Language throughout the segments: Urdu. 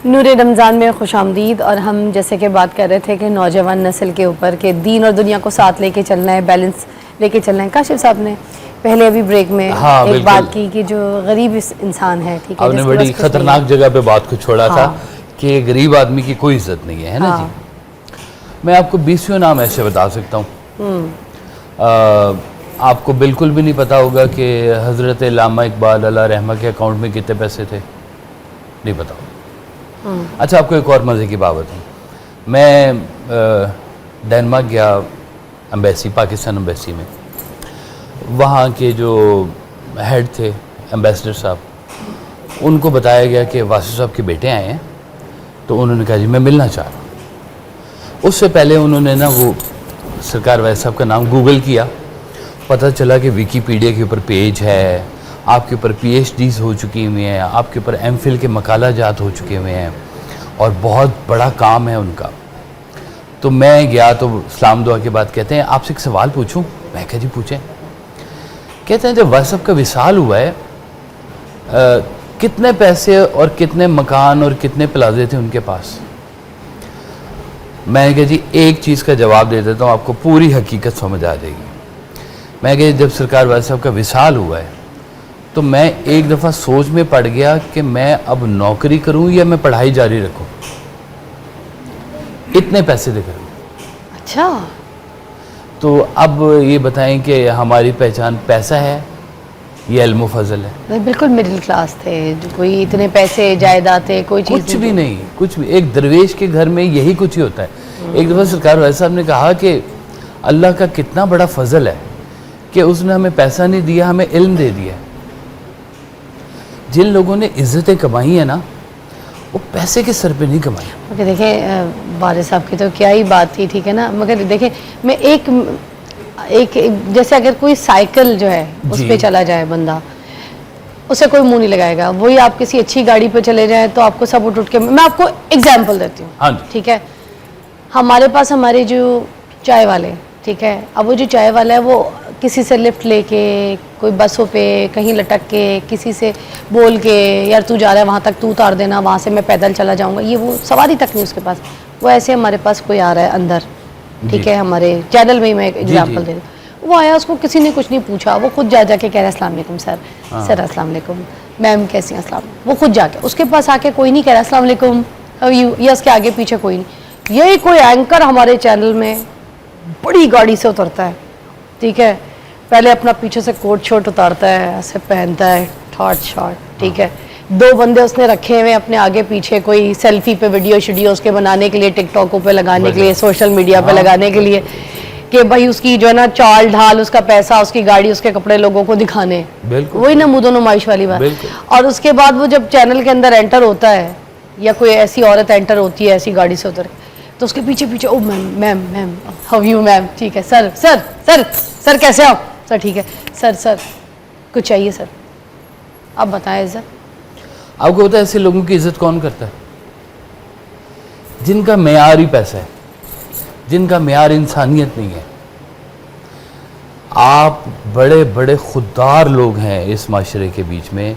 نور رمضان میں خوش آمدید. اور ہم جیسے کہ بات کر رہے تھے کہ نوجوان نسل کے اوپر کہ دین اور دنیا کو ساتھ لے کے چلنا ہے, بیلنس لے کے چلنا ہے. کاشف صاحب نے پہلے ابھی بریک میں ایک بات کی کہ جو غریب انسان ہے, ٹھیک ہے, آپ نے بڑی خطرناک جگہ پہ بات کو چھوڑا تھا کہ غریب آدمی کی کوئی عزت نہیں ہے نا جی. میں آپ کو 20 نام ایسے بتا سکتا ہوں. آپ کو بالکل بھی نہیں پتا ہوگا کہ حضرت علامہ اقبال اللہ رحمہ کے اکاؤنٹ میں کتنے پیسے تھے, نہیں پتا ہوگا. اچھا آپ کو ایک اور مزے کی بات بتاؤں. میں ڈینمارک گیا ایمبیسی, پاکستان ایمبیسی میں. وہاں کے جو ہیڈ تھے ایمبیسڈر صاحب, ان کو بتایا گیا کہ واسف صاحب کے بیٹے آئے ہیں. تو انہوں نے کہا جی میں ملنا چاہ رہا ہوں. اس سے پہلے انہوں نے نا وہ سرکار واسف صاحب کا نام گوگل کیا, پتہ چلا کہ ویکیپیڈیا کے اوپر پیج ہے, آپ کے اوپر پی ایچ ڈیز ہو چکی ہوئی ہیں, آپ کے اوپر ایم فل کے مقالہ جات ہو چکے ہوئے ہیں, اور بہت بڑا کام ہے ان کا. تو میں گیا تو اسلام دعا کے بعد کہتے ہیں آپ سے ایک سوال پوچھوں. میں کہا جی پوچھیں. کہتے ہیں جب واسف کا وصال ہوا ہے کتنے پیسے اور کتنے مکان اور کتنے پلازے تھے ان کے پاس؟ میں نے کہا جی ایک چیز کا جواب دے دیتا ہوں, آپ کو پوری حقیقت سمجھ آ جائے گی. میں کہ جب سرکار واسف صاحب کا وصال ہوا ہے تو میں ایک دفعہ سوچ میں پڑ گیا کہ میں اب نوکری کروں یا میں پڑھائی جاری رکھوں, اتنے پیسے دے کروں. اچھا, تو اب یہ بتائیں کہ ہماری پہچان پیسہ ہے یا علم و فضل ہے؟ بالکل مڈل کلاس تھے, کوئی اتنے پیسے جائیداد تھے کوئی چیز کچھ بھی نہیں, کچھ بھی. ایک درویش کے گھر میں یہی کچھ ہی ہوتا ہے. ایک دفعہ سرکار واسف صاحب نے کہا کہ اللہ کا کتنا بڑا فضل ہے کہ اس نے ہمیں پیسہ نہیں دیا, ہمیں علم دے دیا. جن لوگوں نے عزتیں کمائی ہیں نا وہ پیسے کے سر پہ نہیں کمائی. مگر دیکھیں بارے صاحب کی تو کیا ہی بات تھی, ٹھیک ہے نا. مگر دیکھیں میں ایک جیسے اگر کوئی سائیکل جو ہے اس پہ چلا جائے بندہ, اسے کوئی منہ نہیں لگائے گا. وہی آپ کسی اچھی گاڑی پہ چلے جائیں تو آپ کو سب اٹھ کے, میں آپ کو ایگزامپل دیتی ہوں, ٹھیک ہے. ہمارے پاس ہمارے جو چائے والے, ٹھیک ہے, اب وہ جو چائے والا ہے وہ کسی سے لفٹ لے کے, کوئی بسوں پہ کہیں لٹک کے, کسی سے بول کے یار تو جا رہا ہے وہاں تک تو اتار دینا, وہاں سے میں پیدل چلا جاؤں گا, یہ وہ سواری تک نہیں اس کے پاس. وہ ایسے ہمارے پاس کوئی آ رہا ہے اندر, ٹھیک ہے, ہمارے چینل میں ہی میں ایک ایگزامپل دے دوں. وہ آیا, اس کو کسی نے کچھ نہیں پوچھا, وہ خود جا کے کہہ رہا ہے السلام علیکم سر, سر السلام علیکم میم کیسی ہیں, السلام. وہ خود جا کے, اس کے پاس آ کے کوئی نہیں کہہ رہا السلام علیکم یا اس کے آگے پیچھے کوئی نہیں. یہی کوئی اینکر ہمارے چینل میں بڑی گاڑی سے اترتا ہے, ٹھیک ہے, پہلے اپنا پیچھے سے کوٹ شوٹ اتارتا ہے, ایسے پہنتا ہے, ٹھاٹ شاٹ, ٹھیک ہے. 2 بندے اس نے رکھے ہوئے اپنے آگے پیچھے, کوئی سیلفی پہ ویڈیو شیڈیو اس کے بنانے کے لیے, ٹک ٹاکوں پہ لگانے کے لیے, سوشل میڈیا پہ لگانے کے لیے, کہ بھائی اس کی جو ہے نا چال ڈھال, اس کا پیسہ, اس کی گاڑی, اس کے کپڑے لوگوں کو دکھانے. وہی نمود و نمائش والی بات. اور اس کے بعد وہ جب چینل کے اندر انٹر ہوتا ہے یا کوئی ایسی عورت انٹر ہوتی ہے ایسی گاڑی سے اتر کے, تو اس کے پیچھے پیچھے او میم میم میم ہاؤ یو میم, ٹھیک ہے, سر سر سر سر کیسے آپ, سر ٹھیک ہے, سر سر کچھ چاہیے سر. آپ بتائیں عزت آپ کو پتا ہے ایسے لوگوں کی عزت کون کرتا ہے؟ جن کا معیار ہی پیسہ ہے, جن کا معیار انسانیت نہیں ہے. آپ بڑے بڑے خوددار لوگ ہیں اس معاشرے کے بیچ میں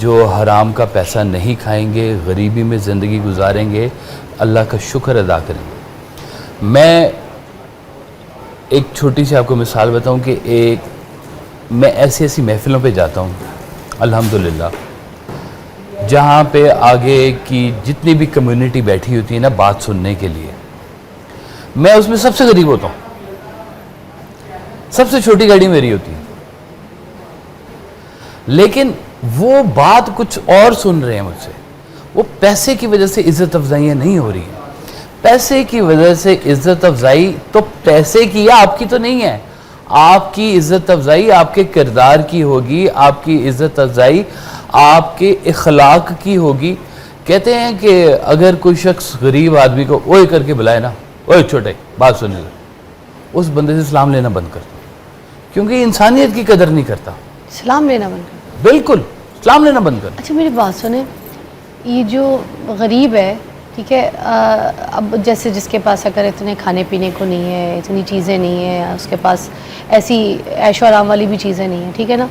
جو حرام کا پیسہ نہیں کھائیں گے, غریبی میں زندگی گزاریں گے, اللہ کا شکر ادا کریں گے. میں ایک چھوٹی سی آپ کو مثال بتاؤں کہ میں ایسی محفلوں پہ جاتا ہوں الحمدللہ, جہاں پہ آگے کی جتنی بھی کمیونٹی بیٹھی ہوتی ہے نا بات سننے کے لیے, میں اس میں سب سے غریب ہوتا ہوں, سب سے چھوٹی گاڑی میری ہوتی ہے. لیکن وہ بات کچھ اور سن رہے ہیں مجھ سے. وہ پیسے کی وجہ سے عزت افزائیاں نہیں ہو رہی ہیں. پیسے کی وجہ سے عزت افزائی تو پیسے کی یا آپ کی تو نہیں ہے. آپ کی عزت افزائی آپ کے کردار کی ہوگی, آپ کی عزت افزائی آپ کے اخلاق کی ہوگی. کہتے ہیں کہ اگر کوئی شخص غریب آدمی کو اوئے کر کے بلائے نا, اوئے چھوٹے بات سننے لے, اس بندے سے سلام لینا بند کرتا, کیونکہ انسانیت کی قدر نہیں کرتا. سلام لینا بند کرتا, بالکل سلام لینا بند کرتا. اچھا میری بات سنیں, یہ جو غریب ہے, ٹھیک ہے, اب جیسے جس کے پاس اگر اتنے کھانے پینے کو نہیں ہے, اتنی چیزیں نہیں ہیں, اس کے پاس ایسی عیش و آرام والی بھی چیزیں نہیں ہیں, ٹھیک ہے نا,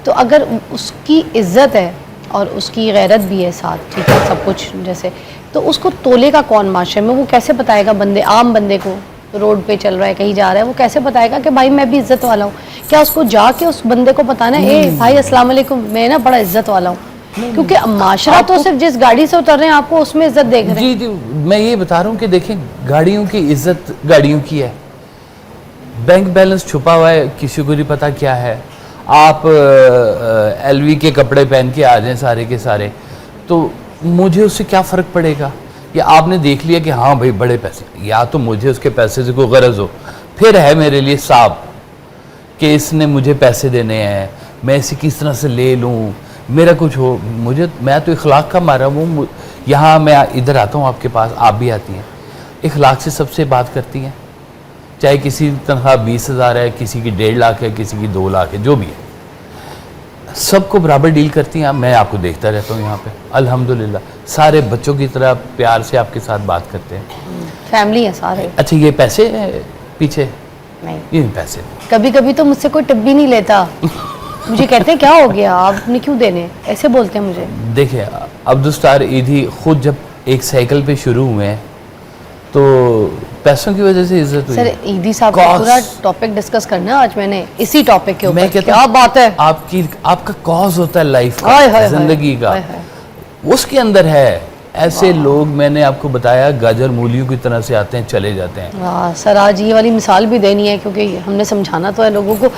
تو اگر اس کی عزت ہے اور اس کی غیرت بھی ہے ساتھ, ٹھیک ہے, سب کچھ جیسے, تو اس کو تولے کا کون معاشرے میں, وہ کیسے بتائے گا بندے, عام بندے کو روڈ پہ چل رہا ہے, کہیں جا رہا ہے, وہ کیسے بتائے گا کہ بھائی میں بھی عزت والا ہوں؟ کیا اس کو جا کے اس بندے کو بتانا ہے اے بھائی السلام علیکم میں نا بڑا عزت والا ہوں؟ کیونکہ معاشرہ تو صرف جس گاڑی سے اتر رہے ہیں آپ کو اس میں عزت دیکھ رہے ہیں. جی میں یہ بتا رہا ہوں کہ دیکھیں گاڑیوں کی عزت گاڑیوں کی ہے, بینک بیلنس چھپا ہوا ہے, کسی کو نہیں پتا کیا ہے. آپ ایل وی کے کپڑے پہن کے آ جائیں سارے کے سارے, تو مجھے اس سے کیا فرق پڑے گا؟ یا آپ نے دیکھ لیا کہ ہاں بھائی بڑے پیسے, یا تو مجھے اس کے پیسے سے کوئی غرض ہو, پھر ہے میرے لیے صعب کہ اس نے مجھے پیسے دینے ہیں, میں اسے کس طرح سے لے لوں, میرا کچھ ہو. میں تو اخلاق کا مارا ہوں, یہاں میں ادھر آتا ہوں آپ کے پاس, آپ بھی آتی ہیں, اخلاق سے سب سے بات کرتی ہیں, چاہے کسی تنخواہ 20,000 ہے, کسی کی 1.5 لاکھ ہے, کسی کی 2 لاکھ ہے, جو بھی ہے, سب کو برابر ڈیل کرتی ہیں. میں آپ کو دیکھتا رہتا ہوں یہاں پہ الحمدللہ, سارے بچوں کی طرح پیار سے آپ کے ساتھ بات کرتے ہیں, فیملی ہے سارے. اچھا یہ پیسے پیچھے نہیں, یہ پیسے کبھی کبھی تو مجھ سے کوئی ٹپ بھی نہیں لیتا, مجھے کہتے ہیں کیا ہو گیا آپ نے کیوں دینے, ایسے بولتے ہیں مجھے. دیکھیں عبدالستار ایدھی خود جب ایک سائیکل پہ شروع ہوئے ہیں تو پیسوں کی وجہ سے عزت ہوئی. سر ایدھی صاحب کا پورا ٹاپک ڈسکس کرنا آج میں نے اسی ٹاپک کے اوپر. میں کہتا کیا بات ہے, آپ کا کاز ہوتا ہے لائف کا, زندگی کا, اس کے اندر ہے. ایسے لوگ میں نے آپ کو بتایا گاجر مولیوں کی طرح سے آتے ہیں چلے جاتے ہیں. سر آج یہ والی مثال بھی دینی ہے کیونکہ ہم نے سمجھانا تو ہے لوگوں کو.